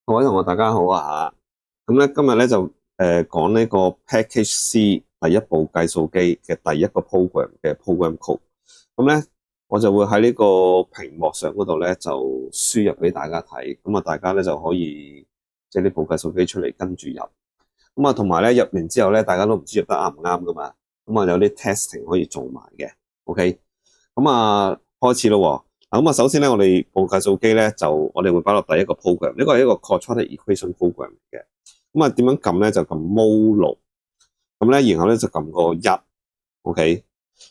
各位同學大家好啊。咁咧今日咧就講呢個 Package C 第一部計數機嘅第一個 program 嘅 program code。咁咧我就會喺呢個屏幕上嗰度咧就輸入俾大家睇，咁啊大家咧就可以即係呢部計數機出嚟跟住入。咁啊同埋咧入完之後咧，大家都唔知入得啱唔啱噶嘛。咁啊有啲 testing 可以做埋嘅。OK，咁啊開始咯喎。咁啊，首先咧，我哋部計數機咧，就我哋會擺落第一個 program，呢個係一個 quadratic equation program 嚟嘅。咁啊，點樣撳咧？就撳 Mod6，咁咧，然後咧就撳個1 ，OK。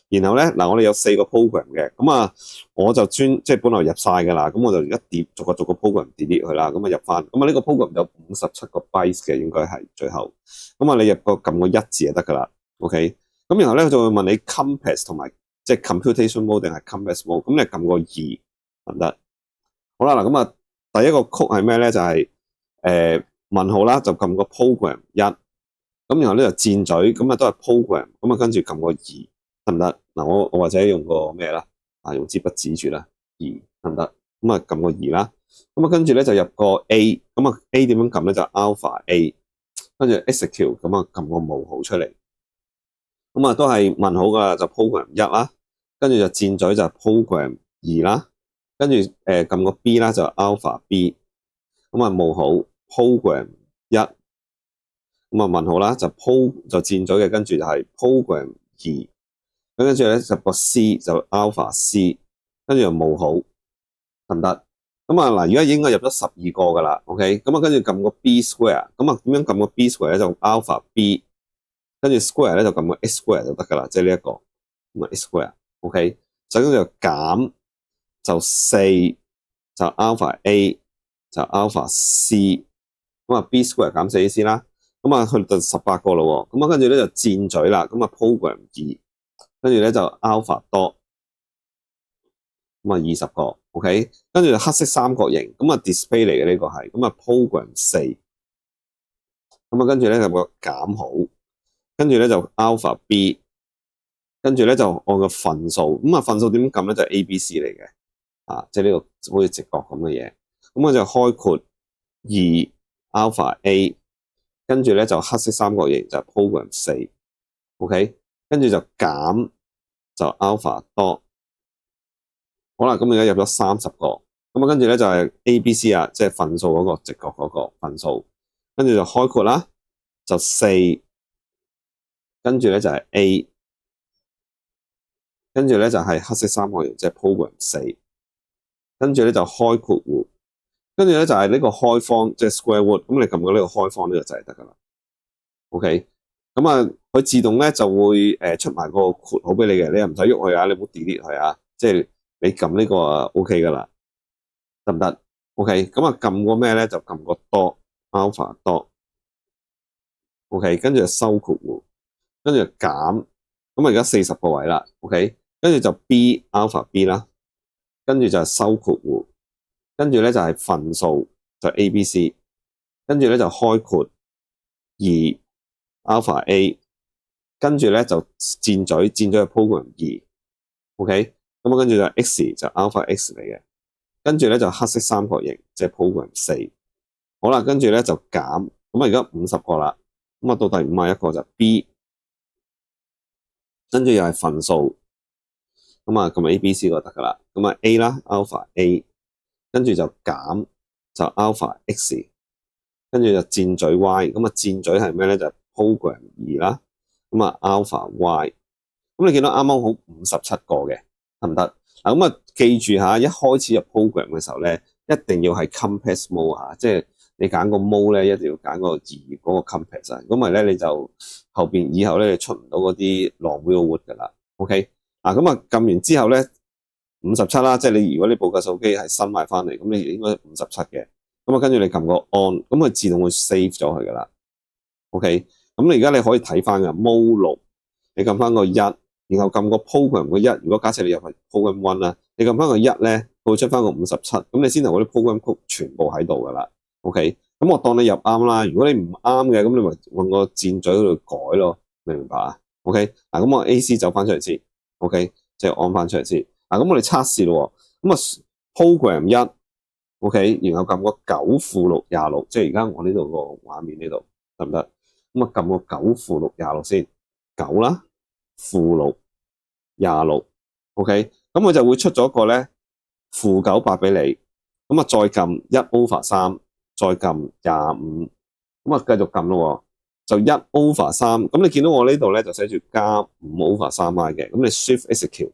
然後咧，嗱，我哋有4個 program 嘅，咁啊，我就即係本來入晒㗎啦，咁我就逐個 program delete 佢啦，咁啊入翻，咁啊呢個 program 有57個 bytes 嘅，應該係最後，咁啊你入個撳個1字就得㗎啦，OK。咁然後咧，佢就會問你 compass 同埋即係 computation mode 定係 compass mode，咁你撳個2得唔得？好啦，嗱咁啊，第一個曲係咩咧？就係問號啦，就撳個 program 1，咁然後咧就箭嘴，咁啊都係 program，咁啊跟住撳個2得唔得？嗱我或者用個咩啦？用支筆指住啦，2得唔得？咁啊撳個2啦，咁啊跟住咧就入個 A，咁啊 A 點樣撳咧？就 alpha A，跟住 execute，咁啊撳個冒號出嚟，咁啊都係問號噶，就 program 1啦，跟住就箭嘴就 program 2啦，跟住撳個 B 啦就 alpha B，咁啊冒號 program 1，咁啊問號啦就箭嘴嘅，跟住就係 program 2，跟住咧就個 C 就 alpha C，跟住就冒號得唔得？咁啊嗱，而家應該入咗12個噶啦 ，OK，咁啊跟住撳個 B square，咁啊點樣撳個 B square 咧？就 alpha B，跟住 square 咧就撳個 x square 就得噶啦，即係呢一個咁啊 x square，OK，就跟住就減就4就 alpha A 就 alpha C，咁啊 B square 減4AC 啦，咁啊去到18個咯喎，咁啊跟住咧就箭嘴啦，咁啊 program 2，跟住咧就 alpha dot，咁啊20個 ，OK，跟住就黑色三角形，咁啊 display 嚟嘅呢個係，咁啊 program 4，咁啊跟住咧就個減號，跟住咧就 alpha B，跟住咧就按個分數，咁啊分數點撳咧就係 ABC 嚟嘅，即係呢個好似直角咁嘅嘢，咁我就開括2 alpha A，跟住咧就黑色三角形就係 program 4，OK，跟住就減就 alpha dot，好啦，咁而家入咗30個，咁啊跟住咧就係 ABC 啊，即係分數嗰個直角嗰個分數，跟住就開括啦，就4，跟住咧就係 A。跟住咧就係黑色三角形，即係 program 4，跟住咧就開括弧，跟住咧就係呢個開方，即係 square root，咁你撳到呢個開方呢個就係得噶啦。OK，咁啊佢自動咧就會出埋個括號俾你嘅，你又唔使喐佢啊，你唔好 delete 佢啊，即係你撳呢個啊 OK 噶啦，得唔得 ？OK，咁啊撳個咩咧就撳個 dot alpha dot，OK，跟住就收括弧，跟住就減，咁啊而家40個位啦 ，OK。跟住就 B alpha B 啦，跟住就係收括弧，跟住咧就係分數就 ABC，跟住咧就開括2 alpha A，跟住咧就箭嘴係 program 2，OK，咁啊跟住就 X 就 alpha X 嚟嘅，跟住咧就黑色三角形即係 program 4，好啦，跟住咧就減，咁啊而家50個啦，咁啊到第51個就 B，跟住又係分數。咁啊，咁 ABC 就得噶啦。咁啊 A 啦 ，alpha A，跟住就減就 alpha X，跟住就箭嘴 Y。咁啊箭嘴係咩咧？就係 program 2啦。咁啊 alpha Y。咁你見到啱啱好57個嘅，得唔得？嗱咁啊，記住下，一開始入 program 嘅時候咧，一定要係 compass mode 嚇，即係你揀個 mode 咧，一定要揀個2嗰個 compass 啊。咁咪咧你就以後咧你出唔到嗰啲 long wheel wood 噶啦。OK。咁啊撳完之後咧57啦，即係你如果呢部計數機係新買翻嚟，咁你應該57嘅。咁啊跟住你撳個 on，咁佢自動會 save 咗佢噶啦。OK，咁你而家你可以睇翻嘅 Mod6，你撳翻個1，然後撳個 program 個1。如果假設你入去 program 1啦，你撳翻個1咧，佢會出翻個57，咁你先頭嗰啲 program code 全部喺度噶啦。OK，咁我當你入啱啦。如果你唔啱嘅，咁你咪揾個箭嘴嗰度改咯，明唔明白啊 ？OK，咁我 AC 走翻出嚟先。OK，即係按翻出嚟先。咁我哋測試咯。咁啊，program 1 OK， 然後撳個9-6-26，即係而家我呢度個畫面呢度得唔得？咁啊撳個9-6-26先，9啦-6-26，OK， 咁佢就會出咗個咧-98俾你，咁啊再撳1/3，再撳25，咁啊繼續撳咯，就1/3，咁你見到我呢度咧就寫住+5/3i 嘅，咁你 Shift Execute，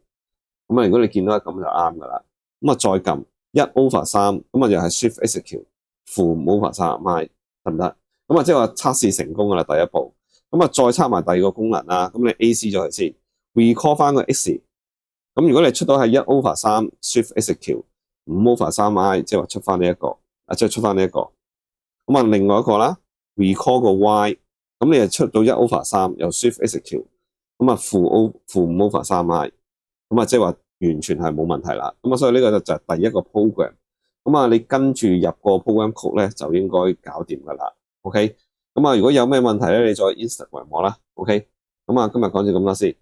咁啊如果你見到咁就啱噶啦，咁啊再撳1/3，咁啊又係 Shift Execute -5/3i 得唔得？咁啊即係話測試成功噶啦第一步，咁啊再測埋第二個功能啦，咁你 AC 咗佢先 ，recall 翻個 X， 咁如果你出到係1/3 Shift Execute 5/3i， 即係話出翻呢一個，即係出翻呢一個，咁啊另外一個啦 ，recall 個 Y， 咁你就出到1/3又 Shift Execute， 咁啊-5/3i， 咁啊即係話完全係冇問題啦，咁啊所以呢個就係第一個 program。咁啊，你跟住入個 program code 咧，就應該搞掂噶啦。OK，咁啊，如果有咩問題咧，你再 Instagram 我啦。OK，咁啊，今日講住咁多先。